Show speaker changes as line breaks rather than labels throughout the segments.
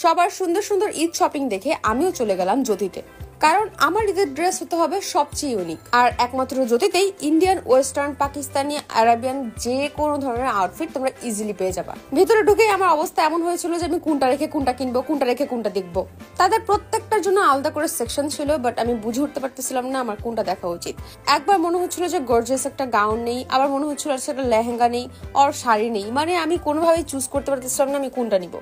সবার সুন্দর সুন্দর ঈদ শপিং দেখে আমিও চলে গেলাম জ্যোতিতে, কারণ আমার ঈদের ড্রেস হতে হবে সবচেয়ে ইউনিক। আর একমাত্র জ্যোতিতেই ইন্ডিয়ান, ওয়েস্টার্ন, পাকিস্তানি, আরাবিয়ান যে কোনো ধরনের আউটফিট তোমরা ইজিলি পেয়ে যাবা। ভিতরে ঢুকেই আমার অবস্থা এমন হয়েছিল যে আমি কোনটা রেখে কোনটা কিনবো, কোনটা রেখে কোনটা দেখবো। তাদের প্রত্যেকটার জন্য আলাদা করে সেকশন ছিল, বাট আমি বুঝে উঠতে পারতেছিলাম না আমার কোনটা দেখা উচিত। একবার মনে হচ্ছিল যে গর্জিয়াস একটা গাউন নেই, আবার মনে হচ্ছিল সেটা লেহেঙ্গা নেই আর শাড়ি নেই, মানে আমি কোনোভাবেই চুজ করতে পারতেছিলাম না আমি কোনটা নিবো।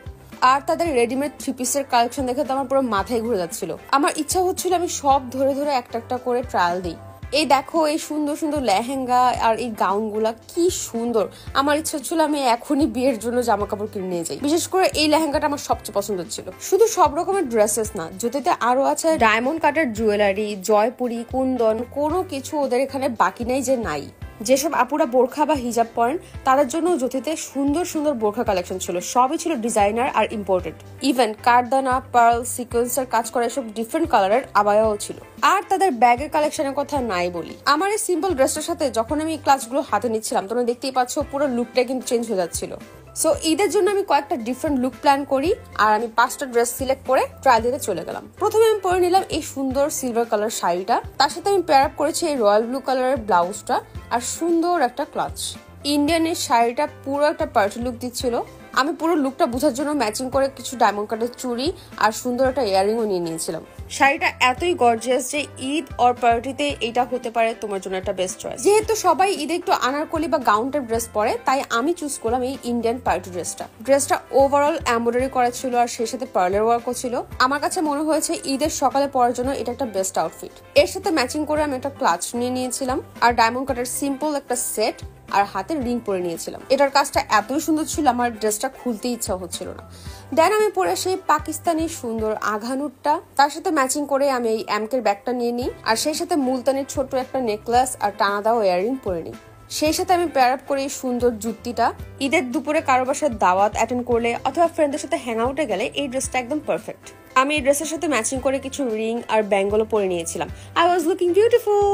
আর তাদের রেডিমেড থ্রি পিসের কালেকশন দেখে তো আমার পুরো মাথায় ঘুরে যাচ্ছিল। আমার ইচ্ছা হচ্ছিল আমি সব ধরে ধরে একটা একটা করে ট্রায়াল দিই। এই দেখো এই সুন্দর সুন্দর লেহেঙ্গা আর এই গাউন গুলা কি সুন্দর। আমার ইচ্ছা হচ্ছিল আমি এখনই বিয়ের জন্য জামা কাপড় কিনে নিয়ে যাই। বিশেষ করে এই লেহেঙ্গাটা আমার সবচেয়ে পছন্দ ছিল। শুধু সব রকমের ড্রেসেস না, জ্যোতিতে আরো আছে ডায়মন্ড কাটের জুয়েলারি, জয়পুরি, কুন্দন, কোনো কিছু ওদের এখানে বাকি নেই যে নাই। যেসব আপুরা বোরখা বা হিজাব পরেন তাদের জন্য জ্যোতিতে সুন্দর সুন্দর বোরখা কালেকশন ছিল। সবই ছিল ডিজাইনার আর ইম্পোর্টেড। ইভেন কারদানা, পার্ল, সিকোয়েন্সের কাজ করা এসব ডিফারেন্ট কালারের আবায়াও ছিল। আর তাদের ব্যাগের কালেকশনের কথা নাই বলি। আমার এই সিম্পল ড্রেসটার সাথে যখন আমি ক্লাচগুলো হাতে নিচ্ছিলাম তোমরা দেখতেই পাচ্ছ পুরো লুকটা কিন্তু চেঞ্জ হয়ে যাচ্ছিল। সো ঈদের জন্য আমি কয়েকটা ডিফারেন্ট লুক প্ল্যান করি আর আমি 5টা ড্রেস সিলেক্ট করে ট্রায়াল দিতে চলে গেলাম। প্রথমে আমি পরে নিলাম এই সুন্দর সিলভার কালার শাড়িটা, তার সাথে আমি পেয়ার আপ করেছি এই রয়্যাল ব্লু কালারের ব্লাউজটা আর সুন্দর একটা ক্লাচ। ইন্ডিয়ানের শাড়িটা পুরো একটা পার্টি লুক দিচ্ছিল। আমি পুরো লুকটা বোঝার জন্য ম্যাচিং করে কিছু ডায়মন্ড কাটের চুড়ি আর সুন্দর একটা ইয়ারিংও নিয়ে নিয়েছিলাম। শাড়িটা এতই গর্জিয়াস যে ঈদ অর পার্টিতে এটা হতে পারে তোমার জন্য একটা বেস্ট চয়েস। যেহেতু সবাই ঈদে একটু আনারকলি বা গাউন টাইপ ড্রেস পরে, তাই আমি চুজ করলাম এই ইন্ডিয়ান পার্টি ড্রেসটা ওভারঅল এমব্রয়ডারি করা ছিল আর সেই সাথে পার্লার ওয়ার্কও ছিল। আমার কাছে মনে হয়েছে ঈদের সকালে পরার জন্য এটা একটা বেস্ট আউটফিট। এর সাথে ম্যাচিং করে আমি একটা ক্লাচ নিয়ে নিয়েছিলাম আর ডায়মন্ড কাটের সিম্পল একটা সেট আর হাতের রিং পরে নিয়েছিলাম। এটার কাজটা এতই সুন্দর ছিল আমার ড্রেসটা খুলতে ইচ্ছা হচ্ছিল না। দেন আমি পরে সেই পাকিস্তানি সুন্দর আঘানুরটা, তার সাথে ম্যাচিং করে আমি এই এমকের ব্যাগটা নিয়ে নিই আর সেই সাথে মুলতানির ছোট্ট একটা নেকলেস আর টানাদাও ইয়ারিং পরে নিই। সেই সাথে আমি পেয়ার আপ করে এই সুন্দর জুতিটা। ঈদের দুপুরে কারো বাসার দাওয়াত অ্যাটেন্ড করলে অথবা ফ্রেন্ডদের সাথে হ্যাং আউটে গেলে এই ড্রেসটা একদম পারফেক্ট। আমি এই ড্রেসের সাথে ম্যাচিং করে কিছু রিং আর ব্যাঙ্গলও পরে নিয়েছিলাম। I was looking beautiful.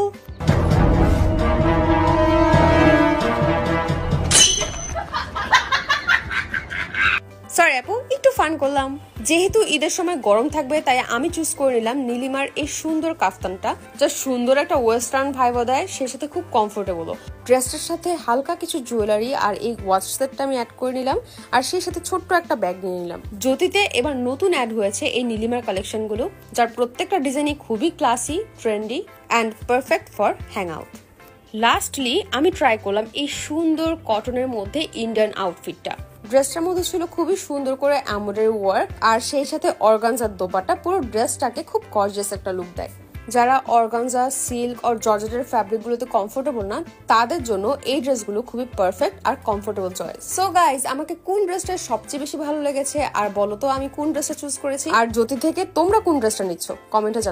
Sorry আপু, একটু ফান করলাম। যেহেতু ঈদের সময় গরম থাকবে তাই আমি চুজ করে নিলাম নীলিমার এই সুন্দর কাফতানটা, যা সুন্দর একটা ওয়েস্টার্ন ভাইবও দেয়, সে সাথে খুব কমফোর্টেবল। ড্রেসটার সাথে হালকা কিছু জুয়েলারি আর এই ওয়াচ সেটটা আমি অ্যাড করে নিলাম আর সেই সাথে ছোট্ট একটা ব্যাগ নিয়ে নিলাম। জ্যোতিতে এবার নতুন অ্যাড হয়েছে এই নীলিমার কালেকশন গুলো, যার প্রত্যেকটা ডিজাইনই খুবই classy, trendy and perfect for hang out. Lastly আমি ট্রাই করলাম এই সুন্দর কটনের মধ্যে ইন্ডিয়ান আউটফিটটা। ড্রেসটার মধ্যে ছিল খুবই সুন্দর করে এমব্রয়ডারি ওয়ার্ক আর সেই সাথে অর্গানজার দোপাট্টা পুরো ড্রেসটাকে খুব গর্জিয়াস একটা লুক দেয়। যারা অর্গানজা, সিল্ক আর জর্জেটের ফ্যাব্রিক গুলোতে কমফোর্টেবল না, তাদের জন্য এই ড্রেসগুলো খুবই পারফেক্ট আর কমফোর্টেবল চয়েস। সো গাইজ, আমাকে কোন ড্রেসটা সবচেয়ে বেশি ভালো লেগেছে আর বলো তো আমি কোন ড্রেসটা চুজ করেছি, আর জ্যোতি থেকে তোমরা কোন ড্রেসটা নিচ্ছ কমেন্টে জানাও।